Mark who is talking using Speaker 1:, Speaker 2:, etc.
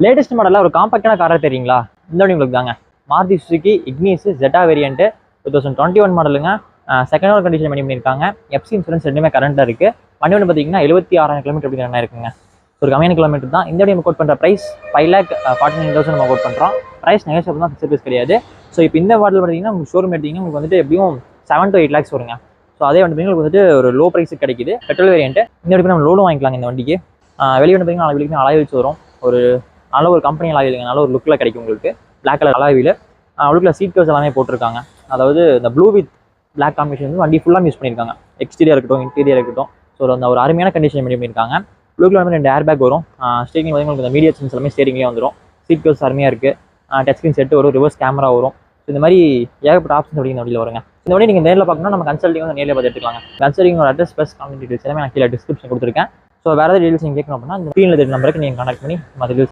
Speaker 1: Latest மாடலில் ஒரு காம்பாக்டான காராக தெரியுங்களா? இந்த வண்டி உங்களுக்கு தாங்க. Maruti Suzuki Ignis Zeta variant 2021 மாடலுங்க. செகண்ட் ஓனர் கண்டிஷன் பண்ணியிருக்காங்க. எஃப்சி இன்சூரன்ஸ் ரெண்டுமே கரண்ட்டாக இருக்குது. வண்டி வந்து பார்த்தீங்கன்னா 76,000 கிலோமீட்டர் அப்படிங்கிற இருக்குங்க. ஒரு கம்மியான கிலோமீட்டர் தான். இந்த வண்டி நம்ம கோட் பண்ணுற ப்ரைஸ் 5,49,000 நம்ம கோட் பண்ணுறோம். ப்ரைஸ் நெகோஷியபிள் தான், ஃபிக்ஸட் ப்ரைஸ் கிடையாது. ஸோ இப்போ இந்த மாடல் பார்த்தீங்கன்னா உங்களுக்கு ஷோரூம் எடுத்தீங்கன்னா உங்களுக்கு வந்துட்டு எப்படியும் 7 to 8 lakhs வருங்க. ஸோ அதே வண்டி உங்களுக்கு வந்துட்டு ஒரு லோ ப்ரைஸுக்கு கிடைக்குது. Petrol variant. இந்த வண்டி நம்ம லோனும் வாங்கிக்கலாங்க. இந்த வண்டிக்கு வெளியே வந்து பார்த்தீங்கன்னா வெளியே அலாய் வச்சு வரும். ஒரு நல்ல ஒரு கம்பெனி அலாய் இல்லைங்க, நல்ல ஒரு லுக்கில் கிடைக்கும் உங்களுக்கு. பிளாக் கலர் அலாய் வீல், அவ்வளோக்குள்ள சீட் கவர்ஸ் எல்லாமே போட்டிருக்காங்க. அதாவது இந்த ப்ளூ வித் பிளாக் காம்பினேஷன் வந்து வண்டி ஃபுல்லாக யூஸ் பண்ணியிருக்காங்க. எக்ஸ்டீரியர் இருக்கட்டும், இன்டீரியர் இருக்கட்டும். ஸோ அந்த ஒரு அருமையான கண்டிஷன் பண்ணியிருக்காங்க. ப்ளூ கலர் வந்து 2 ஏர் பேக் வரும். ஸ்டீரிங் வந்து உங்களுக்கு இந்த மீடியா சென்ஸ் எல்லாமே ஸ்டீரிங்லேயே வந்துடும். சீட் கவர்ஸ் அருமையாக இருக்குது. டச் ஸ்க்ரீன் செட்டு வரும், ரிவர்ஸ் கேமரா வரும். இந்த மாதிரி ஏகப்பட்ட ஆப்ஷன்ஸ் அப்படி இந்த வண்டியில் வருங்க. இந்த வண்டி நீங்கள் நேரில் பார்க்கணும், நம்ம கன்சல்டிங் வந்து நேரில் பார்த்து எடுத்துக்கலாங்க. கன்சல்டிங்கோட அட்ரஸ் ப்ளஸ் கான்டாக்ட் டீடைல்ஸ் எல்லாமே நான் கீழே டிஸ்கிரிப்ஷன் கொடுத்துருக்கேன். ஸோ வேறு ஏதாவது டீடைல்ஸ் நீங்கள் கேட்கணும் அப்படின்னா இந்த ஸ்க்ரீனில் இருக்கிற நம்பருக்கு நீங்கள் கான்டாக்ட் பண்ணி மற்ற